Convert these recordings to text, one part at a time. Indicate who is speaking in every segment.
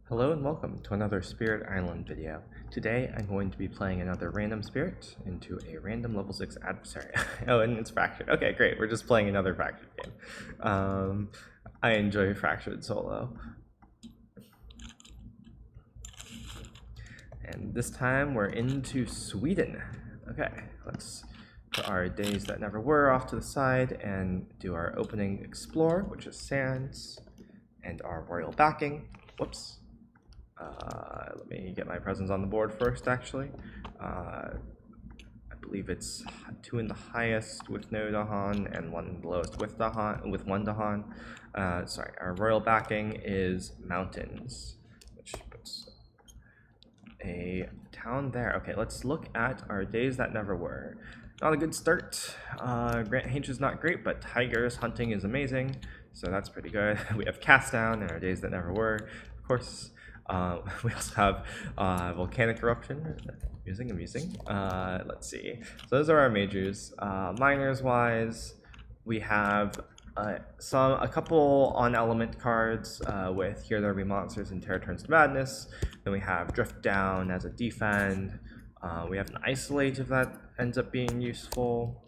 Speaker 1: Hello and welcome to another Spirit Island video. Today I'm going to be playing another random spirit into a random level 6 adversary. Oh, and it's Fractured. Okay, great. We're just playing another Fractured game. I enjoy Fractured solo. And this time we're into Sweden. Okay, let's put our days that never were off to the side and do our opening explore, which is sands, and our royal backing. Whoops. Let me get my presence on the board first, actually. I believe it's 2 in the highest with no Dahan and 1 in the lowest with Dahan, with 1 Dahan. Sorry, our royal backing is mountains, which puts a town there. Okay, let's look at our days that never were. Not a good start. Grant H is not great, but tigers hunting is amazing, so that's pretty good. We have cast down and our days that never were, of course. We also have volcanic eruption. Amusing. Let's see. So those are our majors. Minors wise, we have a couple on element cards with Here There Be Monsters and Terror Turns to Madness. Then we have Drift Down as a defend. We have an Isolate if that ends up being useful.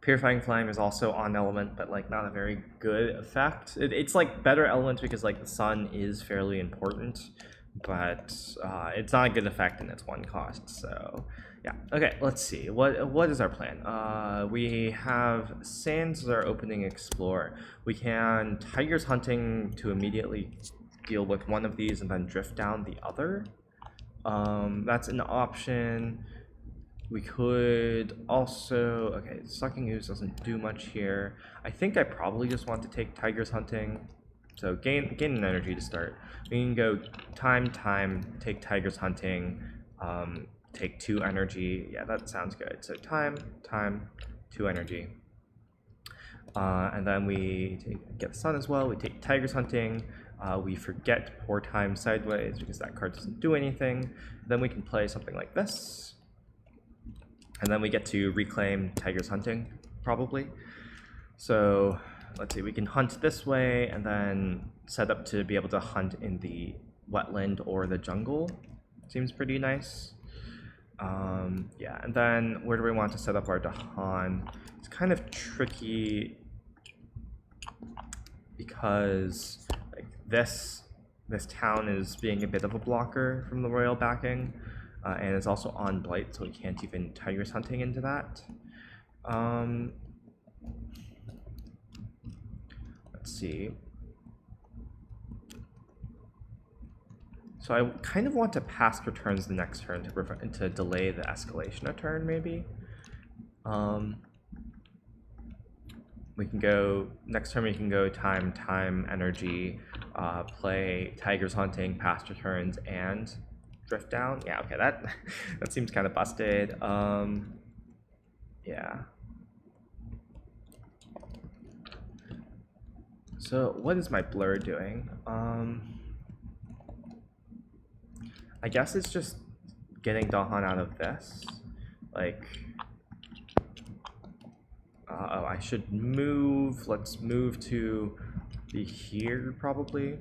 Speaker 1: Purifying Flame is also on element, but like not a very good effect. It's like better element because like the sun is fairly important, but it's not a good effect and it's 1 cost. So yeah, okay. Let's see. What is our plan? We have sands as our opening explore. We can tigers hunting to immediately deal with one of these and then drift down the other. That's an option. We could also, okay, Sucking Ooze doesn't do much here. I think I probably just want to take Tigers Hunting. So gain an energy to start. We can go time, take Tigers Hunting, take 2 energy. Yeah, that sounds good. So time, 2 energy. And then we get the sun as well. We take Tigers Hunting. We forget Pour Time Sideways because that card doesn't do anything. Then we can play something like this. And then we get to reclaim Tigers Hunting, probably. So let's see, we can hunt this way and then set up to be able to hunt in the wetland or the jungle. Seems pretty nice. Yeah, and then where do we want to set up our Dahan? It's kind of tricky because like this town is being a bit of a blocker from the royal backing. And it's also on Blight, so we can't even Tigers Hunting into that. Let's see. So I kind of want to pass returns the next turn to delay the escalation a turn, maybe. We can go next turn. We can go time, energy, play Tigers Hunting, pass returns, and Drift Down. Yeah, okay, that seems kind of busted. Yeah. So what is my blur doing? I guess it's just getting Dahan out of this. Like, oh, I should move. Let's move to be here probably.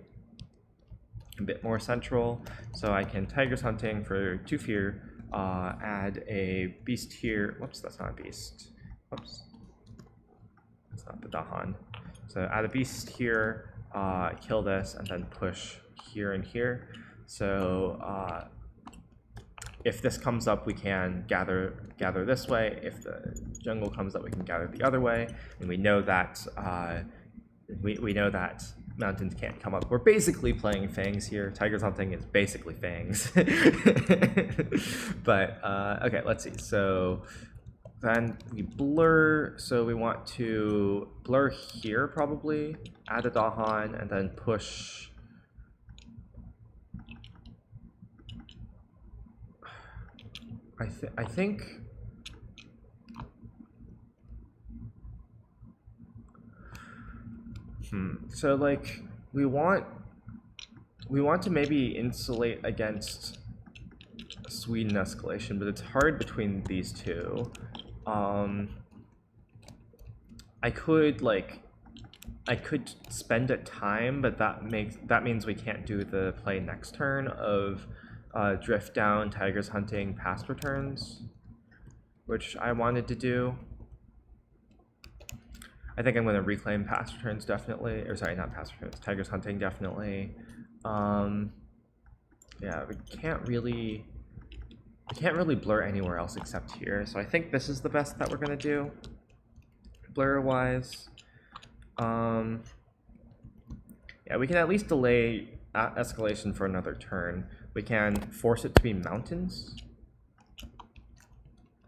Speaker 1: A bit more central, so I can Tigers Hunting for 2 fear, add a beast here. Whoops, that's not a beast. Whoops, that's not the Dahan. So add a beast here, kill this, and then push here and here. So if this comes up, we can gather this way. If the jungle comes up, we can gather the other way. And we know that we know that mountains can't come up. We're basically playing Fangs here. Tigers Hunting is basically Fangs. But, okay, let's see. So then we blur. So we want to blur here probably, add a Dahan, and then push. I think so like we want to maybe insulate against Sweden escalation, but it's hard between these two. I could like I could spend a time, but that means we can't do the play next turn of drift down, tigers hunting, past returns, which I wanted to do. I think I'm going to reclaim past returns definitely, or sorry, not past returns, tigers hunting definitely. Yeah, we can't really blur anywhere else except here, so I think this is the best that we're going to do, blur-wise. Yeah, we can at least delay escalation for another turn. We can force it to be mountains.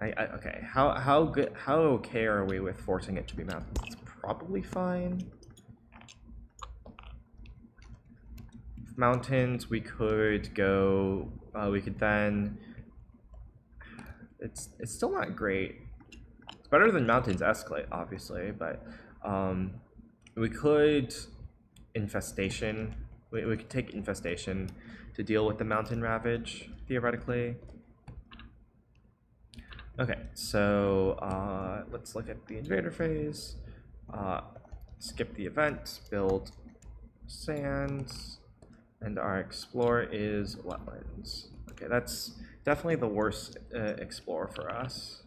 Speaker 1: Okay, how okay are we with forcing it to be mountains? It's probably fine. Mountains, we could go. We could then. It's still not great. It's better than mountains escalate, obviously, but we could infestation. We could take infestation to deal with the mountain ravage theoretically. Okay, so let's look at the invader phase. Skip the event, build sands, and our explore is wetlands. Okay, that's definitely the worst explore for us.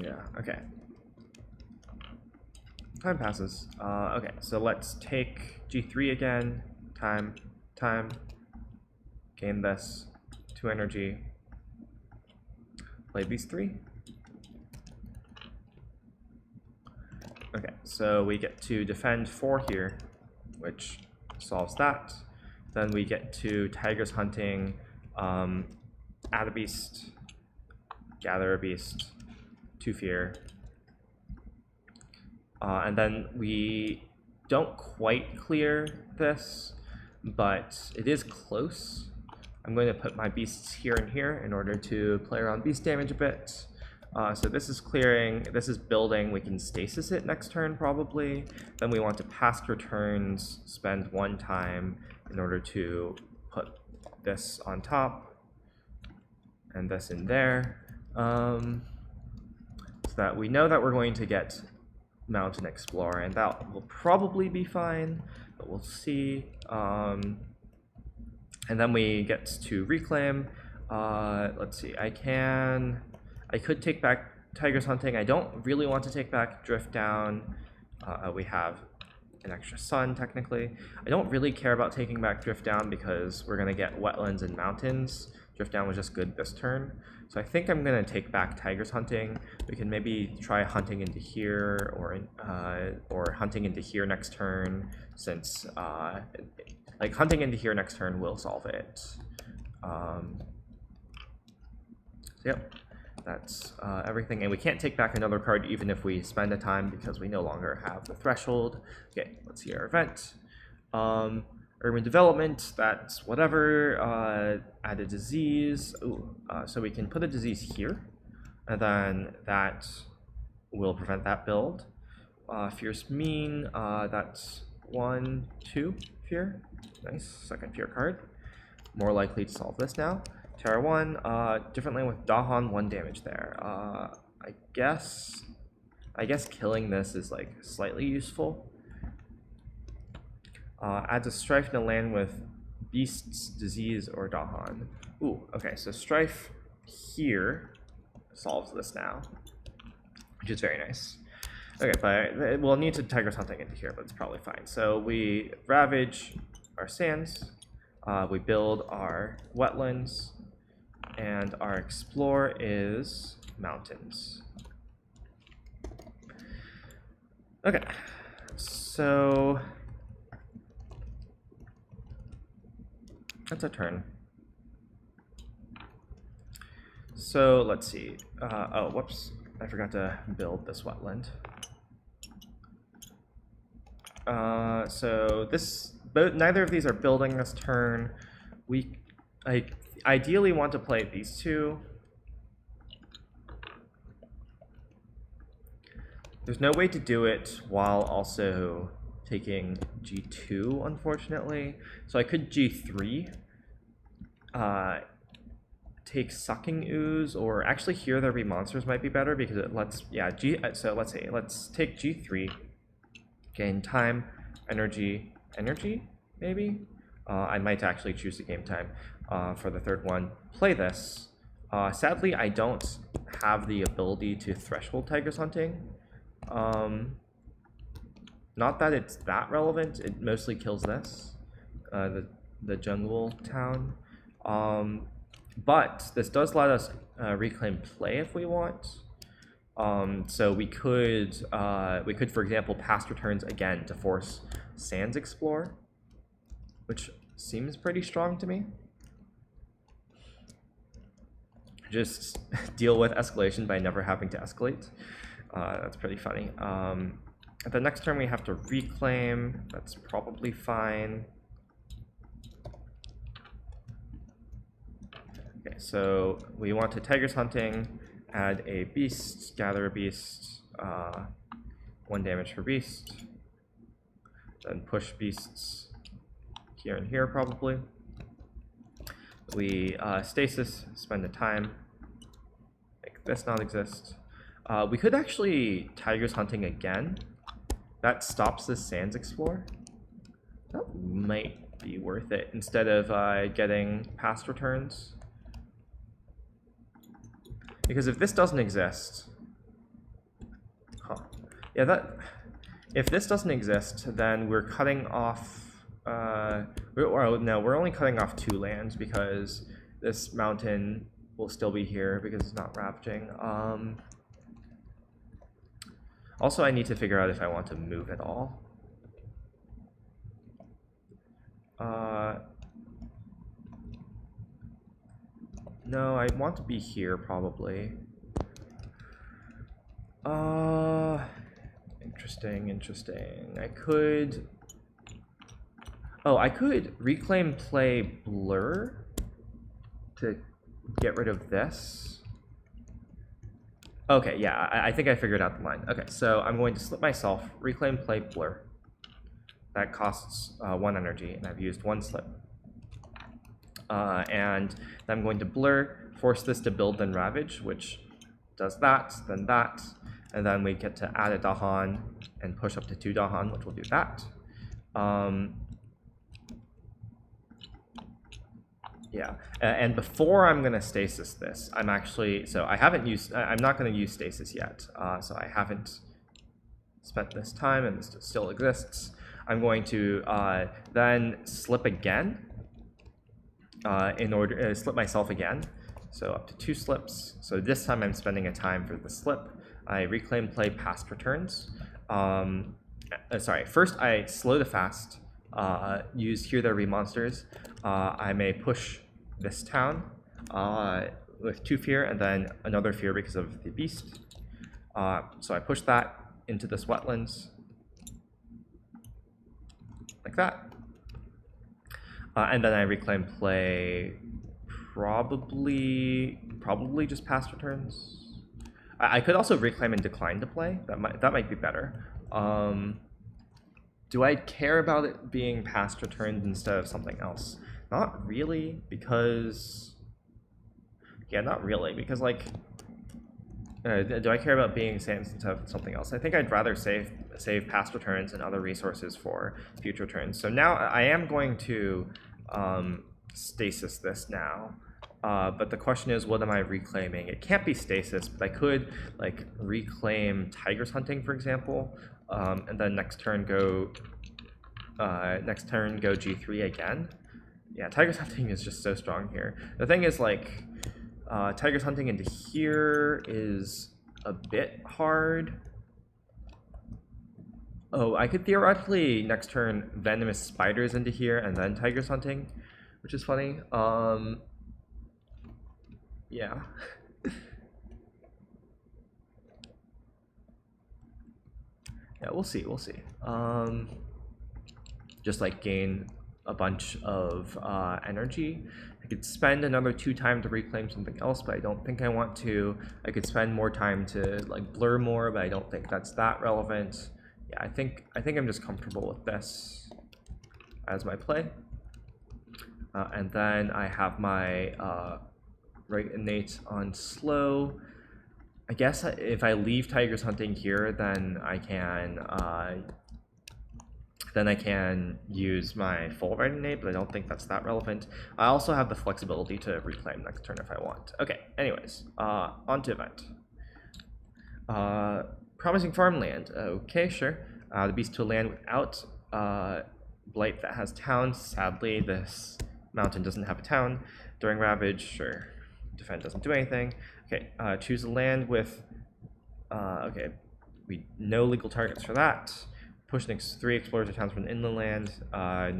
Speaker 1: Yeah, okay. Time passes. Okay, so let's take G3 again. Time. Gain this. 2 energy. Play these 3. Okay, so we get to defend 4 here, which solves that. Then we get to tigers hunting, add a beast, gather a beast, 2 fear. And then we don't quite clear this, but it is close. I'm going to put my beasts here and here in order to play around beast damage a bit. So this is clearing, this is building, we can stasis it next turn probably. Then we want to past returns, spend 1 time in order to put this on top and this in there. So that we know that we're going to get Mountain Explorer, and that will probably be fine, but we'll see. And then we get to reclaim. Let's see, I could take back tigers hunting. I don't really want to take back drift down. We have an extra sun technically. I don't really care about taking back drift down because we're gonna get wetlands and mountains. Drift down was just good this turn. So I think I'm gonna take back tigers hunting. We can maybe try hunting into here or hunting into here next turn, since like hunting into here next turn will solve it. So yep, that's everything. And we can't take back another card even if we spend a time because we no longer have the threshold. Okay, let's see our event. Urban development, that's whatever. Add a disease. Ooh, so we can put a disease here, and then that will prevent that build. Fierce mean, that's 1, 2 fear. Nice, second fear card. More likely to solve this now. Terra 1, different lane with Dahan, 1 damage there. I guess killing this is like slightly useful. Adds a strife in a land with beasts, disease, or Dahan. Ooh, okay, so strife here solves this now, which is very nice. Okay, but we'll need to tigers hunting into here, but it's probably fine. So we ravage our sands, we build our wetlands, and our explore is mountains. Okay, so that's a turn. So let's see. Oh, whoops. I forgot to build this wetland. So this, neither of these are building this turn. I ideally want to play these 2. There's no way to do it while also taking G2, unfortunately. So I could G3 take Sucking Ooze, or actually Here There Be Monsters might be better because it lets, yeah, so let's see, let's take G3, gain time, energy, maybe? I might actually choose to gain time for the third one. Play this. Sadly, I don't have the ability to threshold Tiger's Hunting. Not that it's that relevant, it mostly kills this, the jungle town. But this does let us reclaim play if we want. So we could, for example, past returns again to force Sands Explore, which seems pretty strong to me. Just deal with escalation by never having to escalate. That's pretty funny. At the next turn we have to reclaim. That's probably fine. Okay, so we want to Tiger's Hunting, add a beast, gather a beast, 1 damage per beast, then push beasts here and here probably. We stasis, spend the time, make this not exist. We could actually Tiger's Hunting again. That stops this Sands Explore. That might be worth it instead of getting past returns. Because if this doesn't exist, yeah, if this doesn't exist, then we're cutting off. We're only cutting off 2 lands because this mountain will still be here because it's not ravaging. Also, I need to figure out if I want to move at all. No, I want to be here probably. Interesting. I could reclaim play Blur to get rid of this. Okay, yeah, I think I figured out the line. Okay, so I'm going to slip myself, reclaim play Blur. That costs 1 energy, and I've used 1 slip. And then I'm going to Blur, force this to build then Ravage, which does that, then that, and then we get to add a Dahan and push up to 2 Dahan, which will do that. Yeah, and before I'm gonna stasis this, I'm not gonna use stasis yet, so I haven't spent this time, and this still exists. I'm going to then slip again, in order to slip myself again, so up to 2 slips. So this time I'm spending a time for the slip. I reclaim play past returns. Sorry, first I slow the fast, use Here There Be Monsters. I may push this town with 2 fear and then another fear because of the beast. So I push that into this wetlands, like that. And then I reclaim play probably just past returns. I could also reclaim and decline to play. That might be better. Do I care about it being past returns instead of something else? Not really, because... Yeah, not really, because like... do I care about being Sands instead of something else? I think I'd rather save past returns and other resources for future turns. So now I am going to stasis this now. But the question is, what am I reclaiming? It can't be stasis, but I could like reclaim Tiger's Hunting, for example, and then next turn go G3 again. Yeah, Tiger's Hunting is just so strong here. The thing is, like, Tiger's Hunting into here is a bit hard. Oh, I could theoretically next turn Venomous Spiders into here and then Tiger's Hunting, which is funny. Yeah. Yeah, we'll see. Just like gain a bunch of energy. I could spend another 2 time to reclaim something else, but I don't think I want to. I could spend more time to like blur more, but I don't think that's that relevant. Yeah, I think I'm just comfortable with this as my play. And then I have my right innate on slow. I guess if I leave Tigers Hunting here, then I can use my full right innate, but I don't think that's that relevant. I also have the flexibility to reclaim next turn if I want. Okay, anyways, on to event. Promising Farmland. Okay, sure. The beast to a land without blight that has towns. Sadly, this mountain doesn't have a town. During Ravage, sure. Defend doesn't do anything. Okay, choose a land with. Okay, no legal targets for that. Push next 3 explorers or towns from the inland land.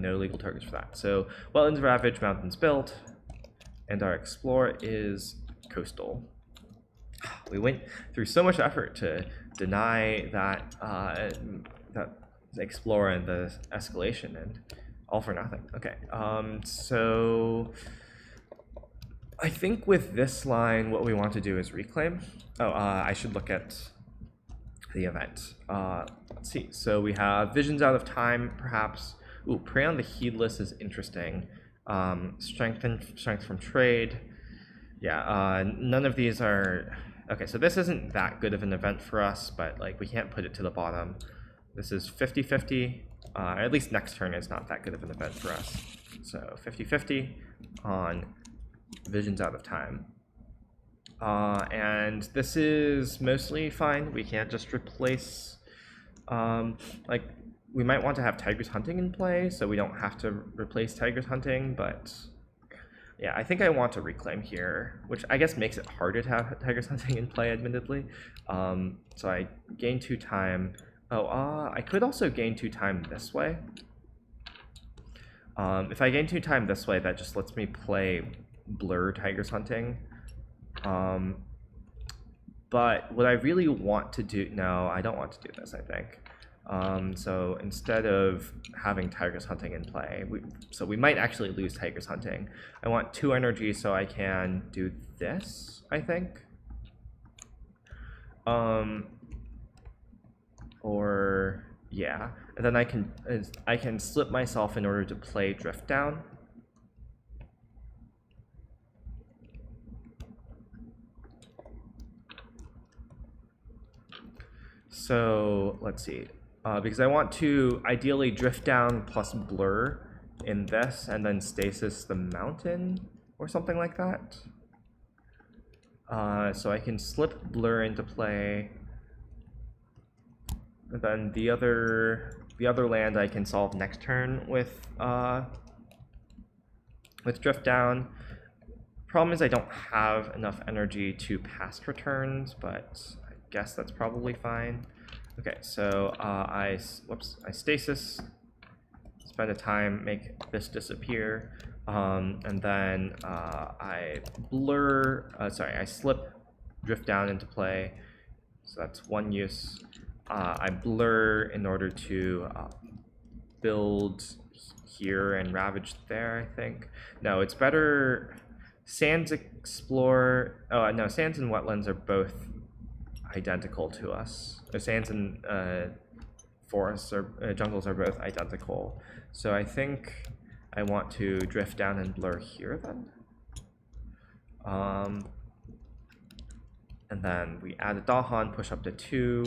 Speaker 1: No legal targets for that. So, wetlands ravage, mountains built, and our explorer is coastal. We went through so much effort to deny that that explorer and the escalation, and all for nothing. Okay, so I think with this line, what we want to do is reclaim. Oh, I should look at the event. Let's see. So we have Visions Out of Time, perhaps. Ooh, Prey on the Heedless is interesting. Strength from Trade. Yeah, none of these are... Okay, so this isn't that good of an event for us, but like we can't put it to the bottom. This is 50-50. At least next turn is not that good of an event for us. So 50-50 on Visions Out of Time. And this is mostly fine. We can't just replace... like, we might want to have Tigers Hunting in play, so we don't have to replace Tigers Hunting, but... Yeah, I think I want to reclaim here, which I guess makes it harder to have Tigers Hunting in play, admittedly. So I gain 2 time. Oh, I could also gain 2 time this way. If I gain 2 time this way, that just lets me play Blur Tigers Hunting. But what I really want to do... No, I don't want to do this, I think. So instead of having Tigers Hunting in play, we might actually lose Tigers Hunting. I want 2 energy so I can do this, I think. Or yeah, and then I can slip myself in order to play Drift Down. So let's see. Because I want to ideally Drift Down plus Blur in this, and then Stasis the mountain, or something like that. So I can slip Blur into play, and then the other land I can solve next turn with Drift Down. Problem is I don't have enough energy to past returns, but I guess that's probably fine. Okay, so I stasis, spend a time, make this disappear, and then I slip Drift Down into play, so that's 1 use. I blur in order to build here and ravage there, I think. No, it's better... Sands explore... Oh, no, sands and wetlands are both identical to us. Sands and forests or jungles are both identical. So I think I want to Drift Down and Blur here then. And then we add a Dahan, push up to 2.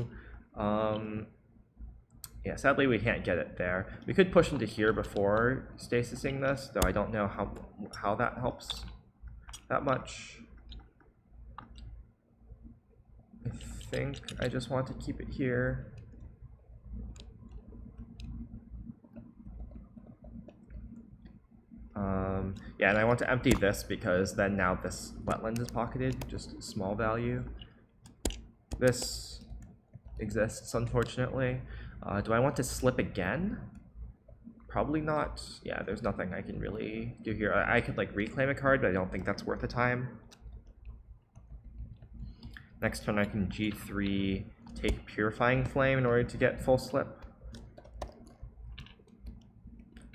Speaker 1: Yeah, sadly we can't get it there. We could push into here before stasising this, though I don't know how that helps that much. I think I just want to keep it here. Yeah, and I want to empty this because then now this wetland is pocketed, just small value. This exists, unfortunately. Do I want to slip again? Probably not. Yeah, there's nothing I can really do here. I could like reclaim a card, but I don't think that's worth the time. Next turn I can G3, take Purifying Flame in order to get full slip.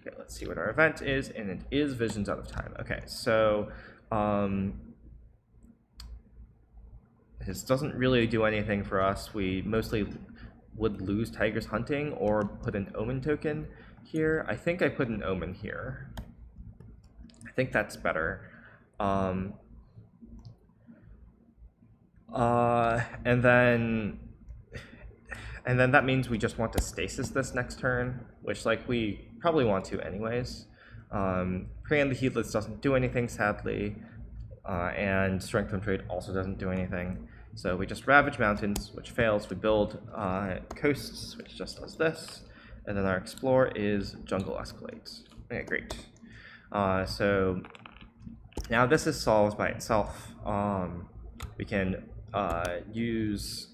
Speaker 1: Okay, let's see what our event is, and it is Visions Out of Time. Okay, so this doesn't really do anything for us. We mostly would lose Tigers Hunting or put an Omen token here. I think I put an Omen here. I think that's better. And then that means we just want to stasis this next turn, which like we probably want to anyways. Command the Heedless doesn't do anything, sadly, and Strength and Trade also doesn't do anything. So we just Ravage Mountains, which fails. We build Coasts, which just does this, and then our Explore is Jungle Escalades. Okay, great. So now this is solved by itself. We can use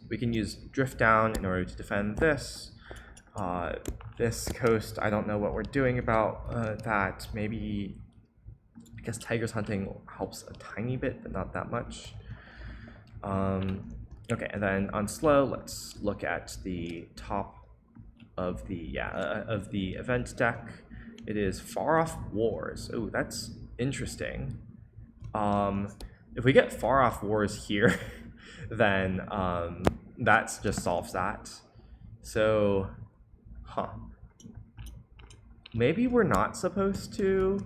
Speaker 1: Drift Down in order to defend this. This coast, I don't know what we're doing about that. Maybe, I guess Tiger's Hunting helps a tiny bit, but not that much. Okay, and then on slow, let's look at the top of the event deck. It is Far Off Wars. Oh, that's interesting. If we get Far Off Wars here, then that just solves that. So, maybe we're not supposed to.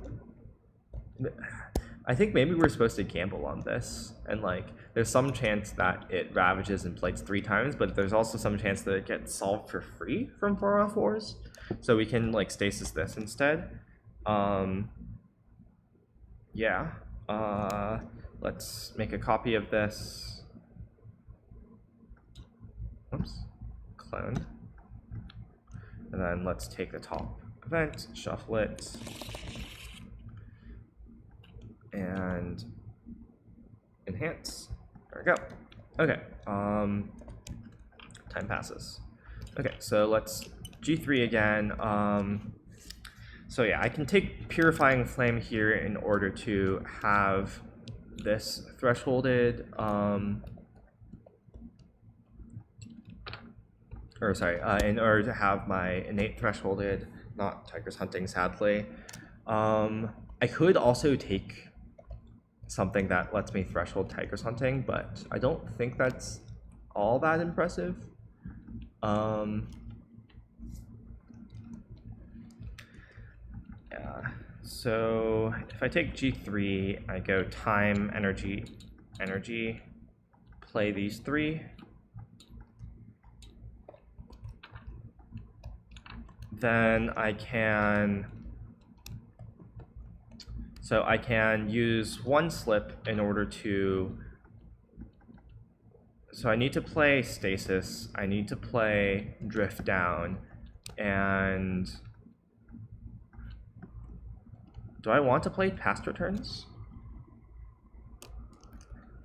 Speaker 1: I think maybe we're supposed to gamble on this, and like, there's some chance that it ravages and plates 3 times, but there's also some chance that it gets solved for free from Far Off Wars. So we can like stasis this instead. Yeah. Let's make a copy of this. Oops. Clone. And then let's take the top event, shuffle it, and enhance. There we go. Okay. Time passes. Okay, so let's G3 again. So yeah, I can take Purifying Flame here in order to have this thresholded, in order to have my innate thresholded, not Tiger's Hunting, sadly. I could also take something that lets me threshold Tiger's Hunting, but I don't think that's all that impressive. Yeah, so if I take G3, I go time, energy, play these 3. Then I can use 1 slip in order to, so I need to play Stasis, I need to play Drift Down, and do I want to play Past Returns?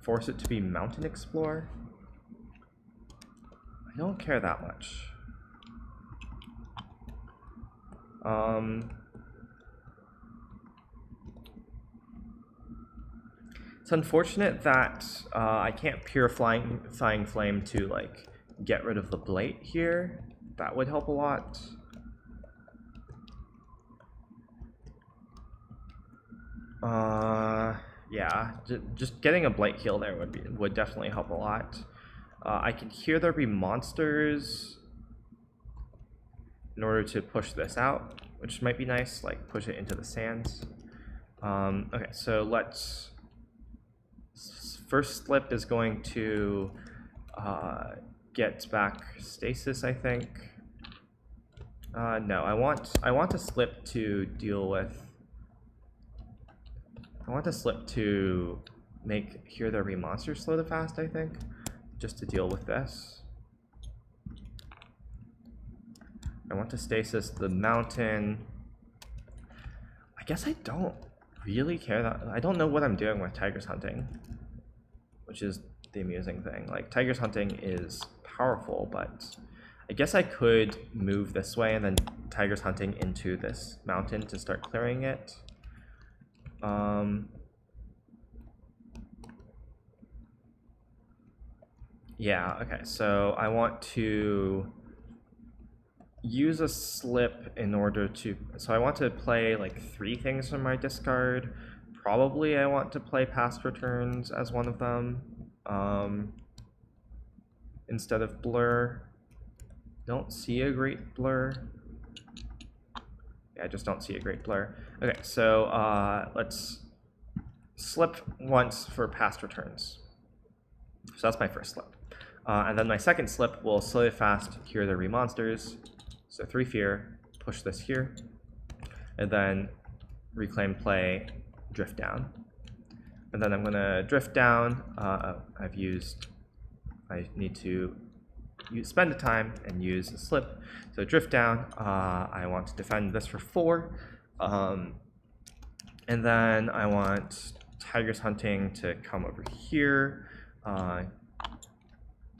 Speaker 1: Force it to be Mountain Explorer? I don't care that much. It's unfortunate that I can't Purifying Flame to like get rid of the Blight here. That would help a lot. Yeah, just getting a Blight heal there would definitely help a lot. I can hear there be monsters in order to push this out, which might be nice, like push it into the sands. Okay, so let's, first slip is going to get back Stasis, I think. No, I want a slip to deal with, I want a slip to make Here There Be Monsters slow to fast, I think, just to deal with this. I want to stasis the mountain. I guess I don't really care that, I don't know what I'm doing with Tiger's Hunting, which is the amusing thing. Like, Tiger's Hunting is powerful, but I guess I could move this way and then Tiger's Hunting into this mountain to start clearing it. Yeah, okay, so I want to use a slip in order to, so I want to play like 3 things from my discard. Probably I want to play Past Returns as one of them, instead of Blur. Don't see a great Blur. Yeah, I just don't see a great Blur. Okay, so let's slip once for Past Returns. So that's my first slip. And then my second slip will slowly fast cure the re-monsters. So 3 fear, push this here, and then reclaim play, drift down. And then I'm gonna drift down. I need to spend the time and use a slip. So drift down, I want to defend this for 4. And then I want Tiger's Hunting to come over here.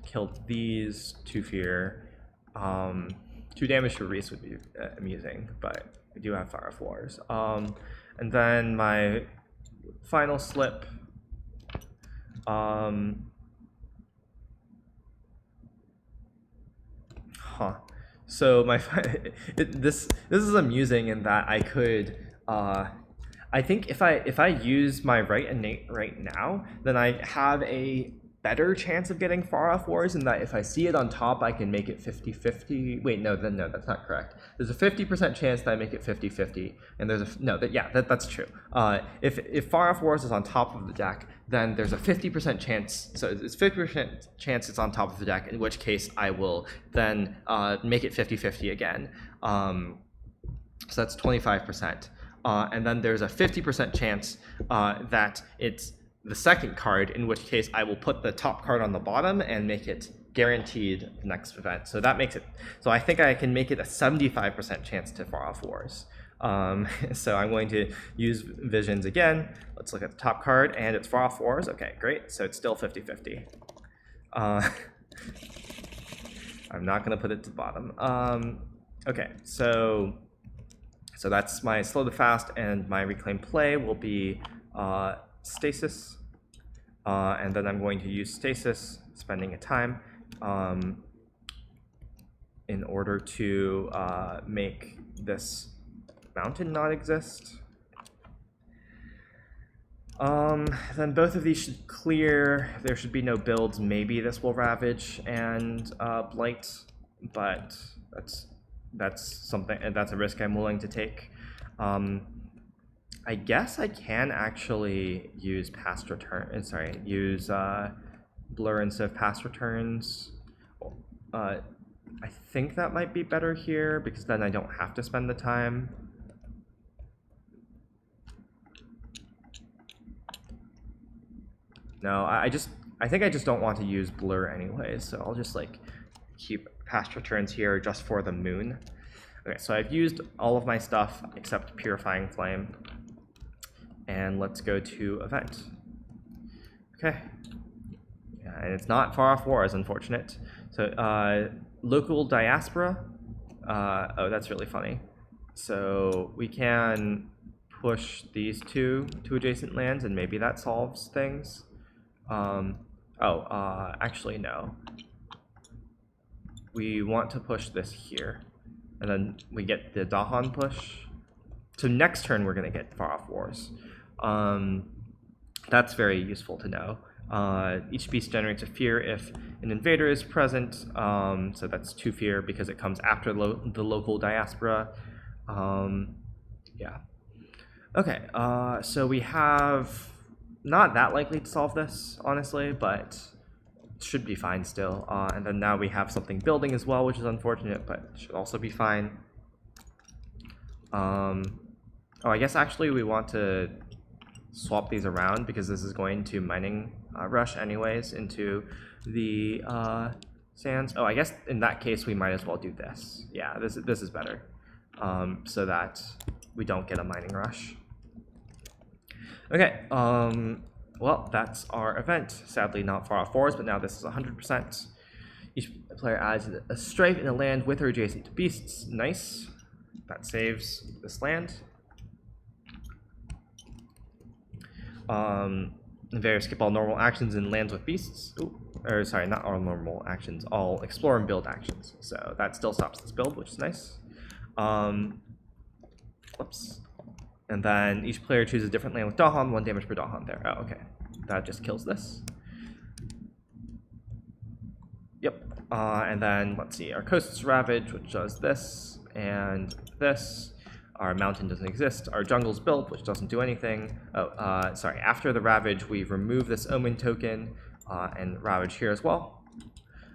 Speaker 1: Kill these, 2 fear. 2 damage for Reese would be amusing, but we do have Fire of Wars. And then my final slip. So my this is amusing in that I could. I think if I use my right innate right now, then I have a better chance of getting Far Off Wars, in that if I see it on top, I can make it 50-50. Wait, no, that's not correct. There's a 50% chance that I make it 50-50, and there's that's true. If Far Off Wars is on top of the deck, then there's a 50% chance. So it's 50% chance it's on top of the deck, in which case I will then make it 50-50 again. So that's 25%. And then there's a 50% chance that it's the second card, in which case I will put the top card on the bottom and make it guaranteed the next event. So that makes it, so I think I can make it a 75% chance to Far Off Wars. So I'm going to use Visions again. Let's look at the top card, and it's Far Off Wars. Okay, great. So it's still 50-50. I'm not going to put it to the bottom. Okay, so that's my slow to fast, and my reclaim play will be Stasis, and then I'm going to use Stasis, spending a time, in order to make this mountain not exist. Then both of these should clear. There should be no builds. Maybe this will Ravage and Blight, but that's a risk I'm willing to take. I guess I can actually use past return. Use blur instead of past returns. I think that might be better here, because then I don't have to spend the time. No, I think I just don't want to use blur anyways, so I'll just like keep past returns here just for the moon. Okay, so I've used all of my stuff except Purifying Flame. And let's go to event. Okay. Yeah, and it's not Far Off Wars, unfortunate. So local diaspora. Oh, that's really funny. So we can push these two to adjacent lands, and maybe that solves things. Actually no. We want to push this here, and then we get the Dahan push. So next turn we're gonna get Far Off Wars. That's very useful to know. Each beast generates a fear if an invader is present, so that's 2 fear because it comes after the local diaspora. Yeah. Okay, so we have not that likely to solve this, honestly, but it should be fine still. And then now we have something building as well, which is unfortunate, but should also be fine. I guess actually we want to swap these around, because this is going to mining rush anyways into the sands. Oh, I guess in that case we might as well do this. Yeah, this is better, so that we don't get a mining rush. Okay, well, that's our event. Sadly not Far Off Wars, but now this is 100%. Each player adds a stripe in a land with or adjacent to beasts. Nice. That saves this land. Invaders skip all normal actions in lands with beasts. Ooh, or sorry, not all normal actions, all explore and build actions. So that still stops this build, which is nice. Whoops. And then each player chooses a different land with Dahan, 1 damage per Dahan there. Oh, okay. That just kills this. Yep. And then, let's see, our coast's Ravage, which does this, and this. Our mountain doesn't exist. Our jungle's built, which doesn't do anything. Oh, sorry, after the Ravage, we remove this Omen token, and ravage here as well.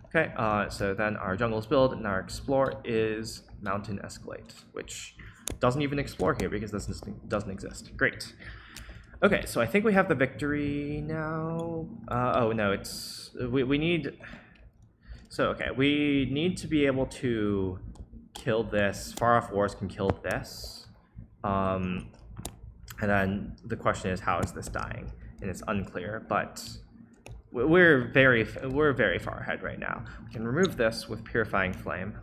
Speaker 1: Okay, so then our jungles build, and our explore is mountain escalate, which doesn't even explore here because this doesn't exist. Great. Okay, so I think we have the victory now. Oh no, we need. So okay, we need to be able to kill this. Far Off Wars can kill this, and then the question is, how is this dying? And it's unclear, but we're very far ahead right now. We can remove this with Purifying Flame,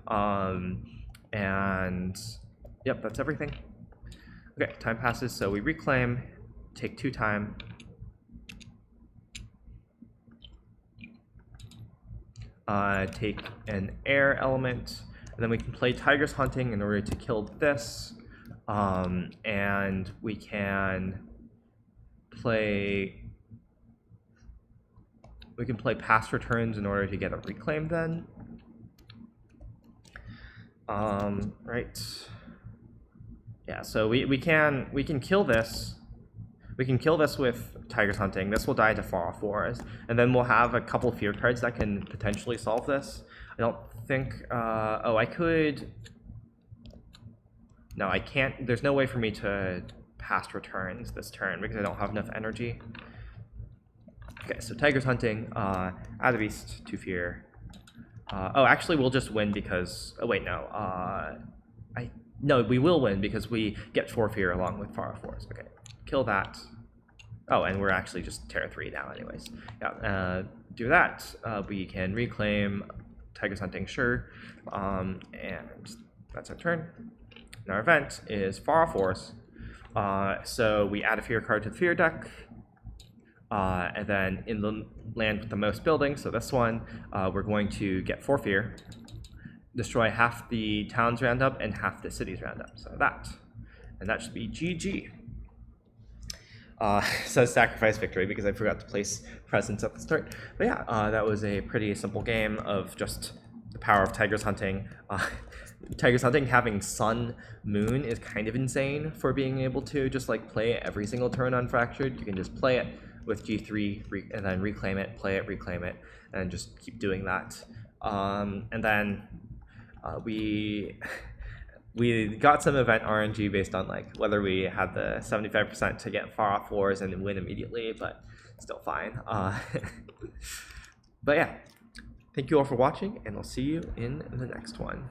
Speaker 1: and yep, that's everything. Okay, time passes, so we reclaim, take 2 time. Take an air element, and then we can play Tiger's Hunting in order to kill this, and we can play Past Returns in order to get a reclaim then. Right. Yeah, so we can kill this. We can kill this with Tiger's Hunting. This will die to Far Off Wars, and then we'll have a couple fear cards that can potentially solve this. I don't think. Oh, I could. No, I can't. There's no way for me to Past Returns this turn because I don't have enough energy. Okay, so Tiger's Hunting, Add Beast, 2 fear. Oh, actually, we'll just win because. Oh wait, no. No, we will win because we get 4 fear along with Far Off Wars. Okay, kill that. Oh, and we're actually just Terra 3 now, anyways. Yeah, do that. We can reclaim Tiger's Hunting, sure. And that's our turn. And our event is Far Off Wars. So we add a fear card to the fear deck. And then in the land with the most buildings, so this one, we're going to get 4 fear, destroy half the towns roundup and half the cities roundup. So that, and that should be GG. So sacrifice victory because I forgot to place presents at the start. But yeah, that was a pretty simple game of just the power of Tiger's Hunting. Tiger's Hunting having Sun Moon is kind of insane for being able to just like play it every single turn unfractured. You can just play it with G3 and then reclaim it, play it, reclaim it, and just keep doing that. And then we got some event RNG based on like whether we had the 75% to get Far Off Wars and win immediately, but still fine. But yeah, thank you all for watching, and I'll see you in the next one.